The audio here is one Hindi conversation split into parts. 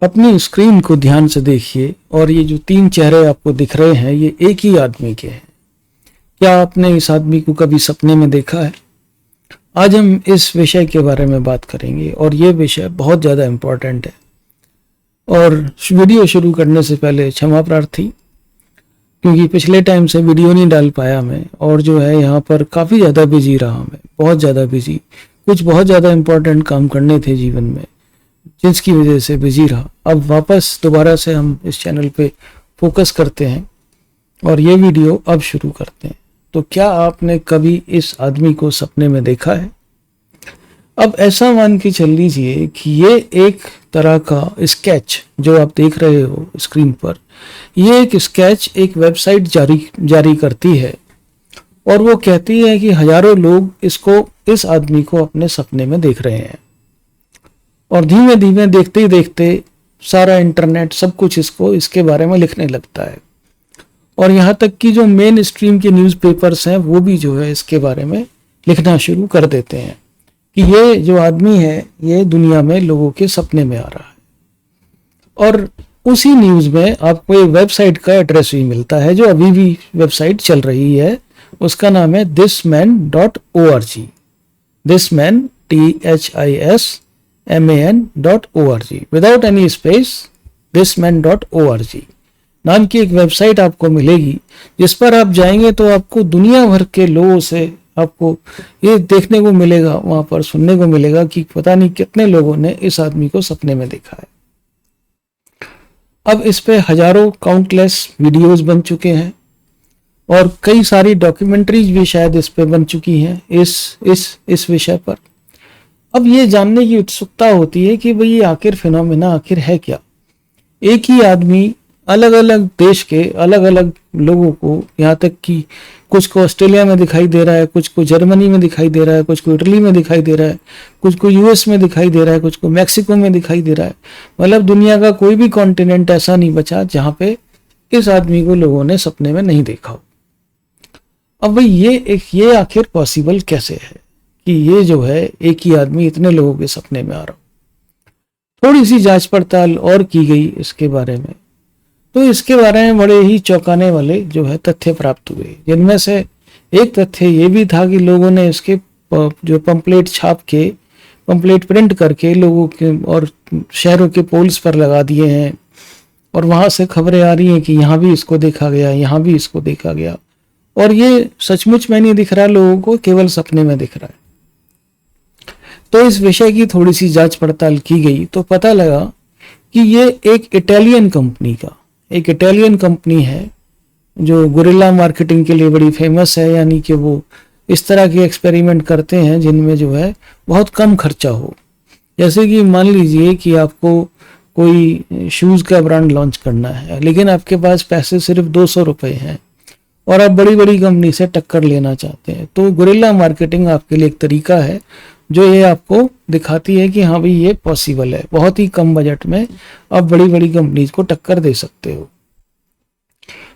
अपनी स्क्रीन को ध्यान से देखिए और ये जो 3 चेहरे आपको दिख रहे हैं ये एक ही आदमी के हैं। क्या आपने इस आदमी को कभी सपने में देखा है? आज हम इस विषय के बारे में बात करेंगे और ये विषय बहुत ज़्यादा इम्पोर्टेंट है। और वीडियो शुरू करने से पहले क्षमा प्रार्थी, क्योंकि पिछले टाइम से वीडियो नहीं डाल पाया मैं, और जो है यहाँ पर काफ़ी ज़्यादा बिजी रहा मैं, बहुत ज़्यादा बिजी। कुछ बहुत ज़्यादा इम्पोर्टेंट काम करने थे जीवन में, जिसकी वजह से बिजी रहा। अब वापस दोबारा से हम इस चैनल पे फोकस करते हैं और ये वीडियो अब शुरू करते हैं। तो क्या आपने कभी इस आदमी को सपने में देखा है? अब ऐसा मान के चल लीजिए कि ये एक तरह का स्केच जो आप देख रहे हो स्क्रीन पर, ये एक स्केच एक वेबसाइट जारी करती है और वो कहती है कि हजारों लोग इस आदमी को अपने सपने में देख रहे हैं। और धीमे धीमे देखते ही देखते सारा इंटरनेट सब कुछ इसके बारे में लिखने लगता है। और यहाँ तक कि जो मेन स्ट्रीम के न्यूज़पेपर्स हैं वो भी जो है इसके बारे में लिखना शुरू कर देते हैं कि ये जो आदमी है ये दुनिया में लोगों के सपने में आ रहा है। और उसी न्यूज़ में आपको एक वेबसाइट का एड्रेस भी मिलता है जो अभी भी वेबसाइट चल रही है। उसका नाम है thisman.org, thisman THISMAN.org, without any space, thisman.org नाम की एक वेबसाइट आपको मिलेगी, जिस पर आप जाएंगे तो आपको दुनिया भर के लोगों से आपको ये देखने को मिलेगा, वहां पर सुनने को मिलेगा कि पता नहीं कितने लोगों ने इस आदमी को सपने में देखा है। अब इस पे हजारों काउंटलेस वीडियोस बन चुके हैं और कई सारी डॉक्यूमेंट्रीज भी शायद इस पे बन चुकी हैं इस विषय पर। अब ये जानने की उत्सुकता होती है कि भाई ये आखिर फिनोमेना आखिर है क्या। एक ही आदमी अलग अलग देश के अलग अलग लोगों को, यहाँ तक कि कुछ को ऑस्ट्रेलिया में दिखाई दे रहा है, कुछ को जर्मनी में दिखाई दे रहा है, कुछ को इटली में दिखाई दे रहा है, कुछ को यूएस में दिखाई दे रहा है, कुछ को मैक्सिको में दिखाई दे रहा है। मतलब दुनिया का कोई भी कॉन्टिनेंट ऐसा नहीं बचा जहाँ पे इस आदमी को लोगों ने सपने में नहीं देखा हो। अब भाई ये आखिर पॉसिबल कैसे है कि ये जो है एक ही आदमी इतने लोगों के सपने में आ रहा हो। थोड़ी सी जांच पड़ताल और की गई इसके बारे में, तो इसके बारे में बड़े ही चौंकाने वाले जो है तथ्य प्राप्त हुए, जिनमें से एक तथ्य ये भी था कि लोगों ने इसके जो पंपलेट छाप के, पंपलेट प्रिंट करके लोगों के और शहरों के पोल्स पर लगा दिए हैं और वहां से खबरें आ रही हैं कि यहाँ भी इसको देखा गया, यहाँ भी इसको देखा गया। और ये सचमुच में नहीं दिख रहा, लोगों को केवल सपने में दिख रहा है। तो इस विषय की थोड़ी सी जांच पड़ताल की गई तो पता लगा कि ये एक इटालियन कंपनी है जो गुरिल्ला मार्केटिंग के लिए बड़ी फेमस है। यानी कि वो इस तरह के एक्सपेरिमेंट करते हैं जिनमें जो है बहुत कम खर्चा हो। जैसे कि मान लीजिए कि आपको कोई शूज़ का ब्रांड लॉन्च करना है, लेकिन आपके पास पैसे सिर्फ 200 रुपये हैं और आप बड़ी बड़ी कंपनी से टक्कर लेना चाहते हैं, तो गुरिल्ला मार्केटिंग आपके लिए एक तरीका है जो ये आपको दिखाती है कि हाँ भाई ये पॉसिबल है, बहुत ही कम बजट में आप बड़ी बड़ी कंपनीज को टक्कर दे सकते हो।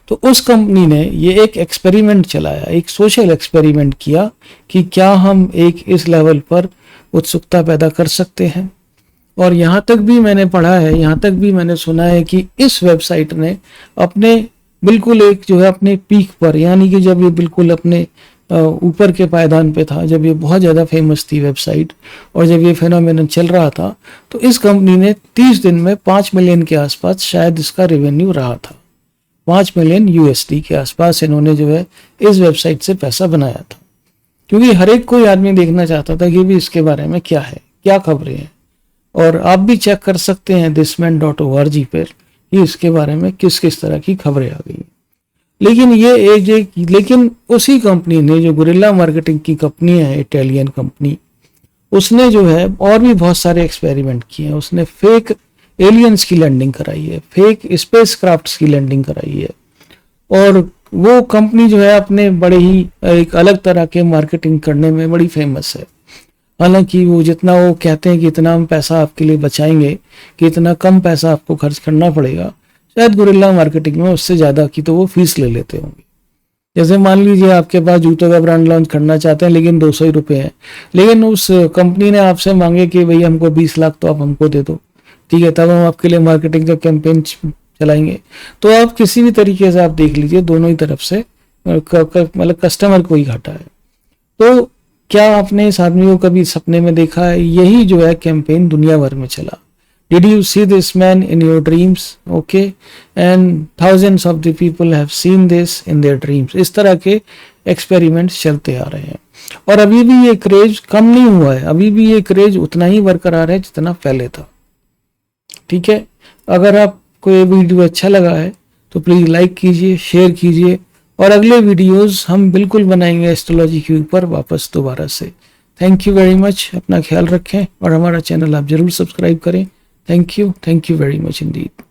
तो उस कंपनी ने ये एक एक्सपेरिमेंट चलाया, एक सोशल एक्सपेरिमेंट किया कि क्या हम एक इस लेवल पर उत्सुकता पैदा कर सकते हैं। और यहाँ तक भी मैंने पढ़ा है, यहाँ तक भी मैंने सुना है कि इस वेबसाइट ने अपने बिल्कुल एक जो है अपने पीक पर, यानी कि जब ये बिल्कुल अपने ऊपर के पायदान पे था, जब ये बहुत ज़्यादा फेमस थी वेबसाइट और जब ये फिनोमेनन चल रहा था, तो इस कंपनी ने 30 दिन में 5 मिलियन के आसपास शायद इसका रेवेन्यू रहा था। 5 मिलियन यूएसडी के आसपास इन्होंने जो है इस वेबसाइट से पैसा बनाया था, क्योंकि हर एक कोई आदमी देखना चाहता था कि भी इसके बारे में क्या है, क्या खबरें हैं। और आप भी चेक कर सकते हैं thisman.org पर कि इसके बारे में किस किस तरह की खबरें आ गई। लेकिन उसी कंपनी ने, जो गुरिल्ला मार्केटिंग की कंपनी है, इटालियन कंपनी, उसने जो है और भी बहुत सारे एक्सपेरिमेंट किए हैं। उसने फेक एलियंस की लैंडिंग कराई है, फेक स्पेस क्राफ्ट्स की लैंडिंग कराई है। और वो कंपनी जो है अपने बड़े ही एक अलग तरह के मार्केटिंग करने में बड़ी फेमस है। हालांकि वो जितना वो कहते हैं कि इतना हम पैसा आपके लिए बचाएंगे, कि इतना कम पैसा आपको खर्च करना पड़ेगा, शायद गुरिल्ला मार्केटिंग में उससे ज़्यादा की तो वो फीस ले लेते होंगे। जैसे मान लीजिए आपके पास जूतों का ब्रांड लॉन्च करना चाहते हैं, लेकिन 200 ही रुपये हैं, लेकिन उस कंपनी ने आपसे मांगे कि भैया हमको 20 लाख तो आप हमको दे दो, ठीक है, तब हम आपके लिए मार्केटिंग का कैंपेन चलाएंगे। तो आप किसी भी तरीके से आप देख लीजिए, दोनों ही तरफ से मतलब कस्टमर को ही घाटा है। तो क्या आपने इस आदमी को कभी सपने में देखा है? यही जो है कैंपेन दुनिया भर में चला। Did you see this man in your dreams? Okay, and thousands of the people have seen this in their dreams. इस तरह के एक्सपेरिमेंट्स चलते आ रहे हैं और अभी भी ये क्रेज कम नहीं हुआ है, अभी भी ये क्रेज उतना ही बरकरार है जितना पहले था। ठीक है, अगर आपको ये वीडियो अच्छा लगा है तो प्लीज लाइक कीजिए, शेयर कीजिए और अगले वीडियोस हम बिल्कुल बनाएंगे एस्ट्रोलॉजी के ऊपर वापस दोबारा से। थैंक यू वेरी मच, अपना ख्याल रखें और हमारा चैनल आप जरूर सब्सक्राइब करें। Thank you very much indeed.